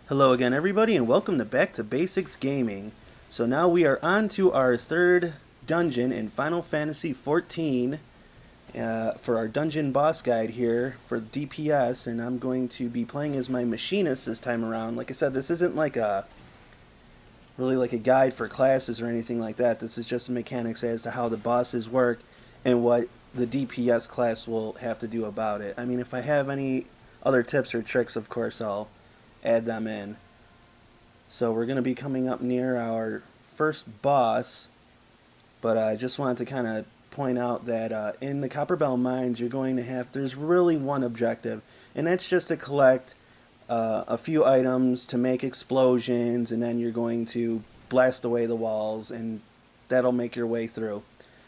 Hello again everybody and welcome to Back to Basics Gaming. So now we are on to our third dungeon in Final Fantasy XIV for our dungeon boss guide here for DPS, and I'm going to be playing as my machinist this time around. Like I said, this isn't like a guide for classes or anything like that. This is just mechanics as to how the bosses work and what the DPS class will have to do about it. I mean, if I have any other tips or tricks, of course I'll add them in. So we're going to be coming up near our first boss, but I just wanted to kind of point out that in the Copperbell mines you're going to have, there's really one objective, and that's just to collect a few items to make explosions, and then you're going to blast away the walls, and that'll make your way through.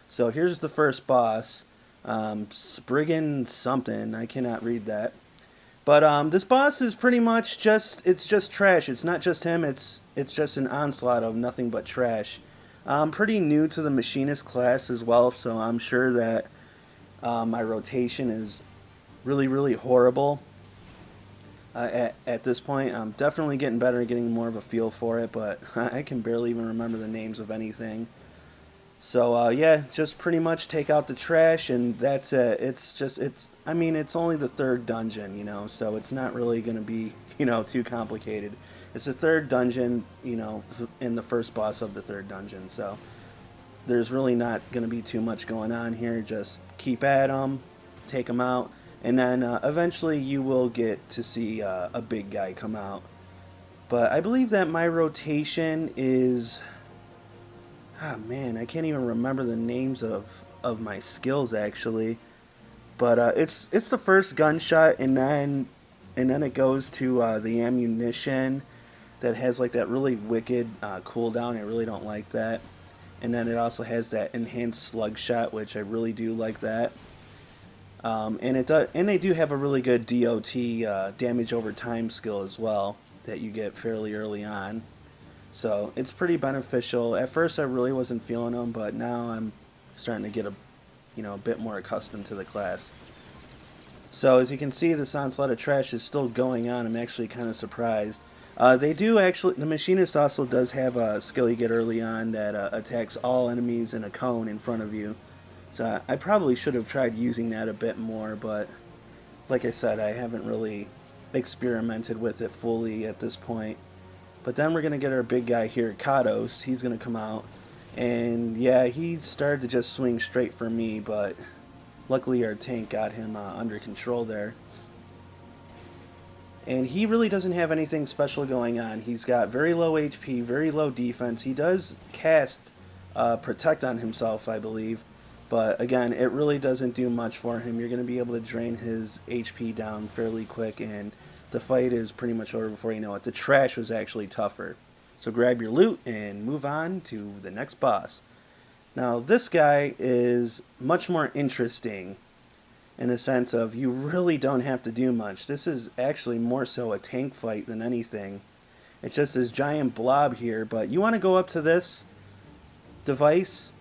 So here's the first boss, Spriggan something, I cannot read that. But this boss is pretty much it's just trash. It's not just him, it's just an onslaught of nothing but trash. I'm pretty new to the machinist class as well, so I'm sure that my rotation is really horrible at this point. I'm definitely getting better, getting more of a feel for it, but I can barely even remember the names of anything. So yeah, just pretty much take out the trash and that's it. I mean, it's only the third dungeon, so it's not really going to be, too complicated. It's the third dungeon, in the first boss of the third dungeon, so there's really not going to be too much going on here. Just keep at them, take them out, and then eventually you will get to see a big guy come out. But I believe that my rotation is... Ah, man, I can't even remember the names of my skills actually, but it's the first gunshot, and then it goes to the ammunition that has like that really wicked cooldown. I really don't like that, and then it also has that enhanced slug shot, which I really do like that. And they do have a really good DOT damage over time skill as well that you get fairly early on. So it's pretty beneficial. At first I really wasn't feeling them, but now I'm starting to get a bit more accustomed to the class. So as you can see, this onslaught of trash is still going on. I'm actually kind of surprised. The machinist also does have a skill you get early on that attacks all enemies in a cone in front of you. So I probably should have tried using that a bit more, but like I said, I haven't really experimented with it fully at this point. But then we're going to get our big guy here, Kados. He's going to come out. And yeah, he started to just swing straight for me, but luckily our tank got him under control there. And he really doesn't have anything special going on. He's got very low HP, very low defense. He does cast Protect on himself, I believe. But again, it really doesn't do much for him. You're going to be able to drain his HP down fairly quick, and the fight is pretty much over before you know it. The trash was actually tougher. So grab your loot and move on to the next boss. Now this guy is much more interesting in the sense of you really don't have to do much. This is actually more so a tank fight than anything. It's just this giant blob here, but you want to go up to this device,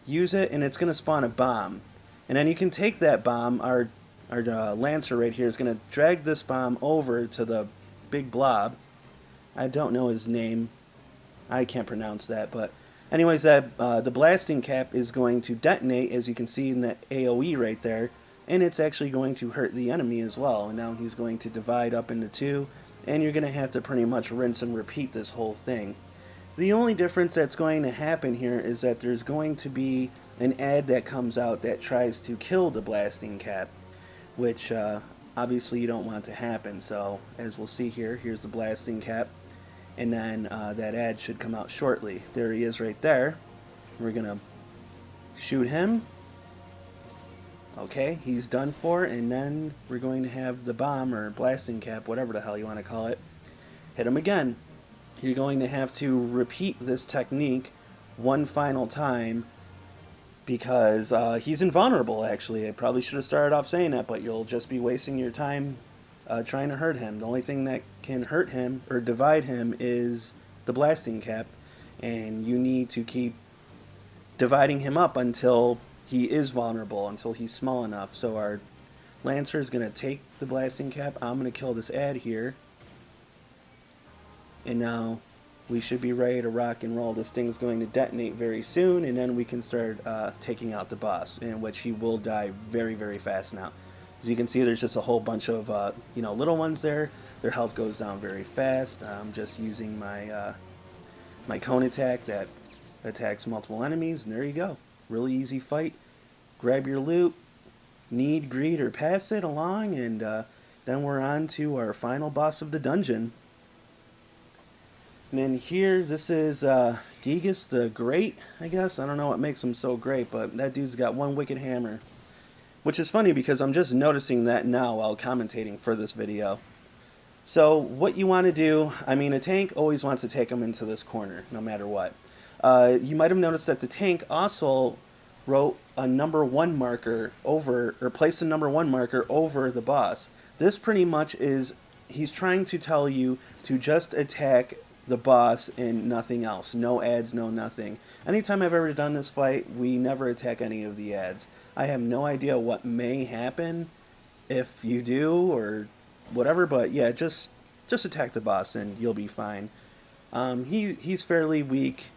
use it, and it's going to spawn a bomb. And then you can take that bomb, our Lancer right here is going to drag this bomb over to the big blob. I don't know his name. I can't pronounce that. But anyways, the blasting cap is going to detonate, as you can see in the AoE right there. And it's actually going to hurt the enemy as well. And now he's going to divide up into two. And you're going to have to pretty much rinse and repeat this whole thing. The only difference that's going to happen here is that there's going to be an ad that comes out that tries to kill the blasting cap, which obviously you don't want to happen. So as we'll see here, here's the blasting cap, and then that ad should come out shortly. There he is right there. We're gonna shoot him. Okay, he's done for, and then we're going to have the bomb or blasting cap, whatever the hell you want to call it, hit him again. You're going to have to repeat this technique one final time, because he's invulnerable, actually. I probably should have started off saying that, but you'll just be wasting your time trying to hurt him. The only thing that can hurt him or divide him is the blasting cap, and you need to keep dividing him up until he is vulnerable, until he's small enough. So our Lancer is going to take the blasting cap. I'm going to kill this ad here. And now we should be ready to rock and roll. This thing's going to detonate very soon, and then we can start taking out the boss, in which he will die very, very fast now. As you can see, there's just a whole bunch of little ones there. Their health goes down very fast. I'm just using my my cone attack that attacks multiple enemies, and there you go. Really easy fight. Grab your loot, need, greed, or pass it along, and then we're on to our final boss of the dungeon. And then here, this is Gigas the Great, I guess. I don't know what makes him so great, but that dude's got one wicked hammer. Which is funny because I'm just noticing that now while commentating for this video. So what you want to do, I mean, a tank always wants to take him into this corner, no matter what. You might have noticed that the tank also wrote a #1 marker over, or placed a #1 marker over the boss. This pretty much is, he's trying to tell you to just attack the boss and nothing else. No ads, no nothing. Anytime I've ever done this fight, we never attack any of the ads. I have no idea what may happen if you do or whatever, but yeah, just attack the boss and you'll be fine. He's fairly weak,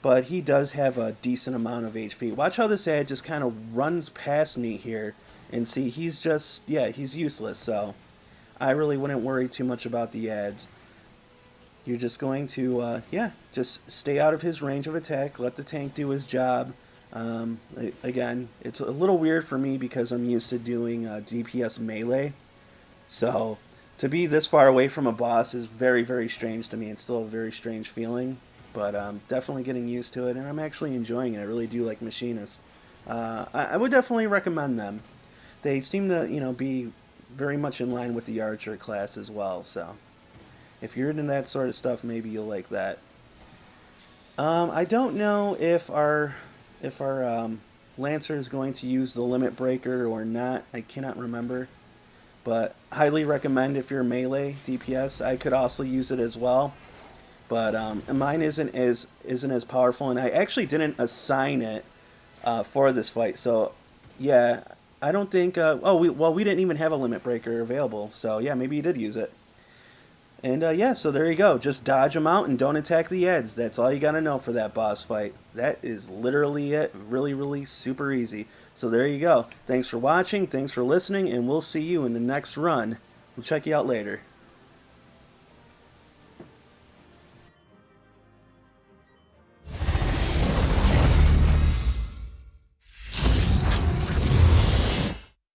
but he does have a decent amount of HP. Watch how this ad just kind of runs past me here, and see, he's just, yeah, he's useless, so I really wouldn't worry too much about the ads. You're just going to, just stay out of his range of attack, let the tank do his job. Again, it's a little weird for me because I'm used to doing DPS melee, so to be this far away from a boss is very, very strange to me. It's still a very strange feeling, but I'm definitely getting used to it, and I'm actually enjoying it. I really do like Machinist. I would definitely recommend them. They seem to, be very much in line with the Archer class as well, so if you're into that sort of stuff, maybe you'll like that. I don't know if our Lancer is going to use the limit breaker or not. I cannot remember, but highly recommend if you're melee DPS. I could also use it as well, but mine isn't as powerful, and I actually didn't assign it for this fight. So yeah, I don't think. We didn't even have a limit breaker available. So yeah, maybe you did use it. And yeah, so there you go. Just dodge them out and don't attack the ads. That's all you got to know for that boss fight. That is literally it. Really, really super easy. So there you go. Thanks for watching. Thanks for listening. And we'll see you in the next run. We'll check you out later.